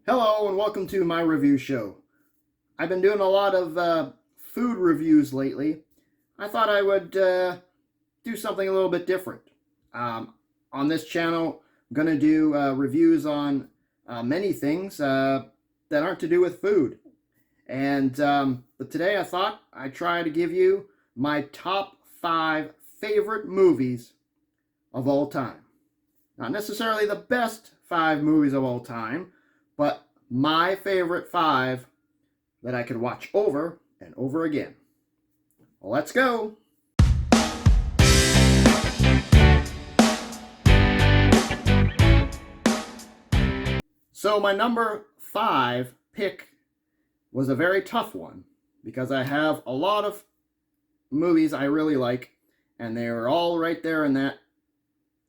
Hello and welcome to my review show. I've been doing a lot of food reviews lately. I thought I would do something a little bit different. Um, on this channel, I'm going to do reviews on many things that aren't to do with food. But today I thought I'd try to give you my top 5 favorite movies of all time. Not necessarily the best 5 movies of all time, but my favorite 5 that I could watch over and over again. Let's go! So my number 5 pick was a very tough one because I have a lot of movies I really like, and they are all right there in that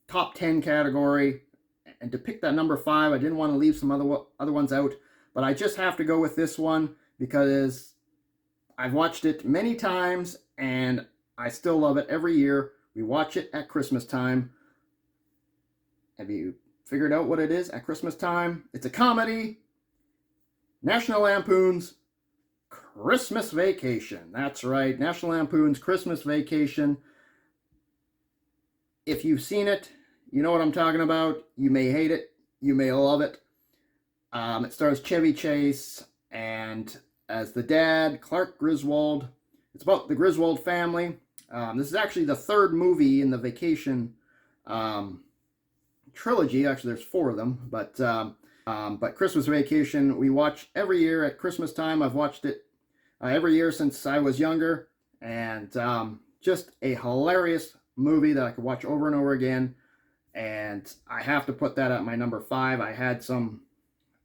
top 10 category. And to pick that number 5, I didn't want to leave some other ones out, but I just have to go with this one because I've watched it many times and I still love it every year. We watch it at Christmas time. Have you figured out what it is at Christmas time? It's a comedy. National Lampoon's Christmas Vacation. That's right, National Lampoon's Christmas Vacation. If you've seen it, you know what I'm talking about. You may hate it, you may love it. It stars Chevy Chase and as the dad, Clark Griswold. It's about the Griswold family. This is actually the 3rd movie in the Vacation trilogy. Actually, there's 4 of them, but Christmas Vacation we watch every year at Christmas time. I've watched it every year since I was younger, and just a hilarious movie that I could watch over and over again. And I have to put that at my number 5. I had some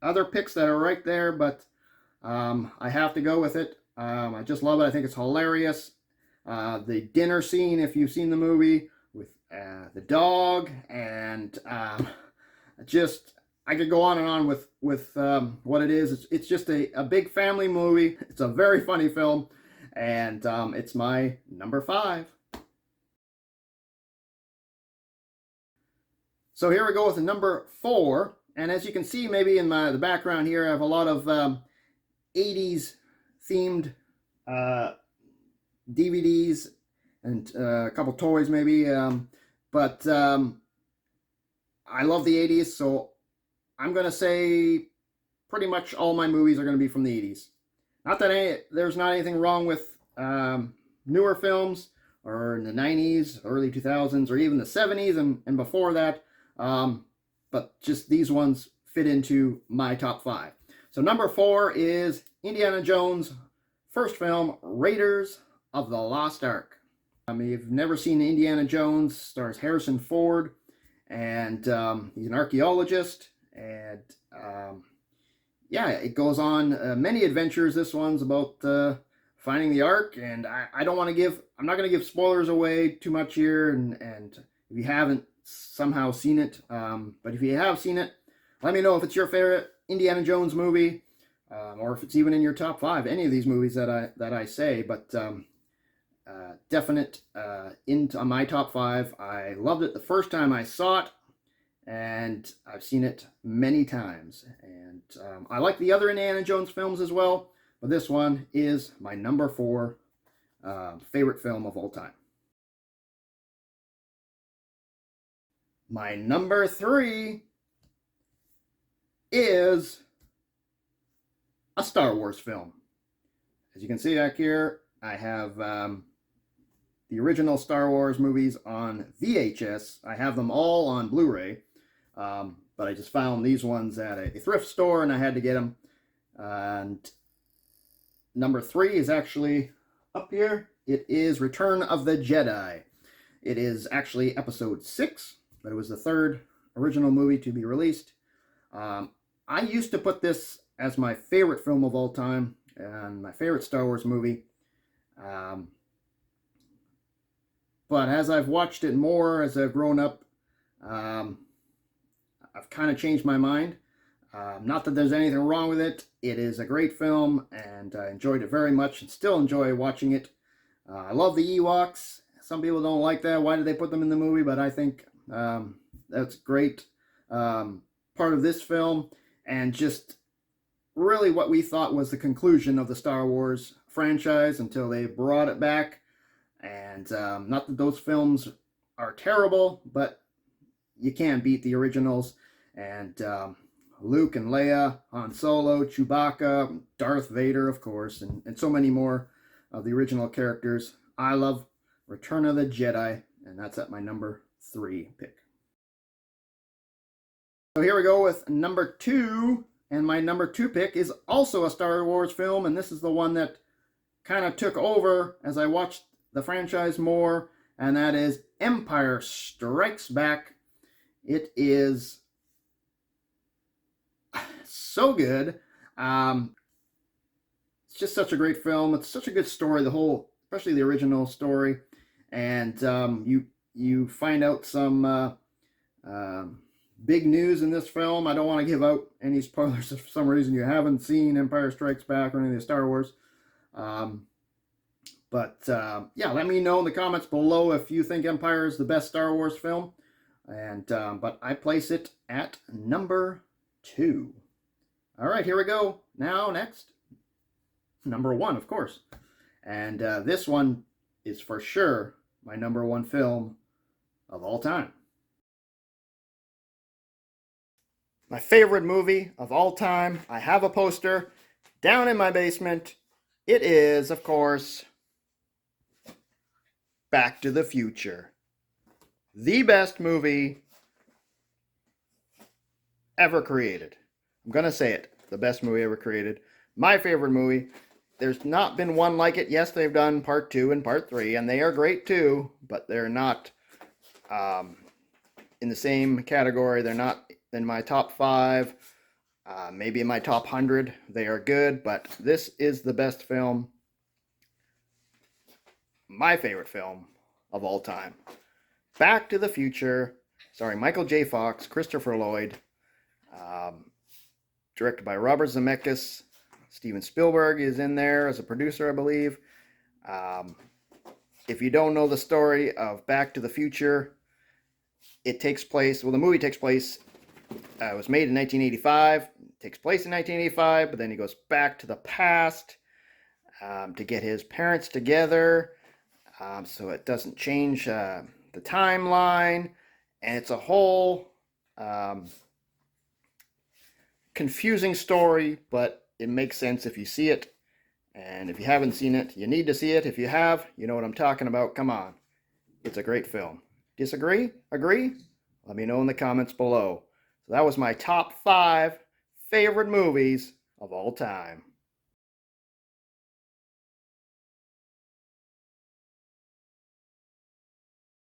other picks that are right there, but I have to go with it. I just love it. I think it's hilarious. The dinner scene, if you've seen the movie, with the dog, and just I could go on and on with what it is. It's just a big family movie. It's a very funny film, and it's my number 5. So here we go with the number 4, and as you can see, maybe in the background here, I have a lot of 80s themed DVDs and a couple toys maybe, but I love the 80s, so I'm going to say pretty much all my movies are going to be from the 80s. Not that there's not anything wrong with newer films or in the 90s, early 2000s, or even the 70s and before that, but just these ones fit into my top 5. So number 4 is Indiana Jones' first film, Raiders of the Lost Ark. If you've never seen Indiana Jones, stars Harrison Ford, and he's an archaeologist, and yeah, it goes on many adventures. This one's about finding the Ark, and I'm not going to give spoilers away too much here, and if you haven't somehow seen it, but if you have seen it, let me know if it's your favorite Indiana Jones movie, or if it's even in your top 5, any of these movies that I say, but definite into my top 5. I loved it the first time I saw it, and I've seen it many times, and I like the other Indiana Jones films as well, but this one is my number 4 favorite film of all time. My number 3 is a Star Wars film. As you can see back here, I have the original Star Wars movies on VHS. I have them all on Blu-ray, but I just found these ones at a thrift store and I had to get them. And number 3 is actually up here. It is Return of the Jedi. It is actually episode 6, but it was the 3rd original movie to be released. I used to put this as my favorite film of all time and my favorite Star Wars movie. But as I've watched it more, as I've grown up, I've kind of changed my mind. Not that there's anything wrong with it. It is a great film, and I enjoyed it very much and still enjoy watching it. I love the Ewoks. Some people don't like that. Why did they put them in the movie? But I think that's great part of this film. And just really what we thought was the conclusion of the Star Wars franchise until they brought it back. And not that those films are terrible, but you can't beat the originals. And Luke and Leia, Han Solo, Chewbacca, Darth Vader, of course, and so many more of the original characters. I love Return of the Jedi, and that's at my number 3 pick. So here we go with number 2, and my number 2 pick is also a Star Wars film, and this is the one that kind of took over as I watched the franchise more, and that is Empire Strikes Back. It is so good. It's just such a great film. It's such a good story, the whole, especially the original story, and you find out some big news in this film. I don't want to give out any spoilers if for some reason you haven't seen Empire Strikes Back or any of the Star Wars. Yeah, let me know in the comments below if you think Empire is the best Star Wars film. And but I place it at number 2. All right, here we go. Now, next, number 1, of course. And this one is for sure my number 1 film of all time. My favorite movie of all time. I have a poster down in my basement. It is, of course, Back to the Future. The best movie ever created. I'm going to say it. The best movie ever created. My favorite movie. There's not been one like it. Yes, they've done part 2 and part 3, and they are great too, but they're not in the same category. They're not in my top 5, maybe in my top 100. They are good, but this is the best film. My favorite film of all time. Back to the Future, starring Michael J. Fox, Christopher Lloyd, directed by Robert Zemeckis. Steven Spielberg is in there as a producer, I believe. If you don't know the story of Back to the Future, it takes place, well, the movie takes place, it was made in 1985, it takes place in 1985, but then he goes back to the past to get his parents together, so it doesn't change the timeline, and it's a whole confusing story, but it makes sense if you see it. And if you haven't seen it, you need to see it. If you have, you know what I'm talking about. Come on. It's a great film. Disagree? Agree? Let me know in the comments below. So that was my top 5 favorite movies of all time.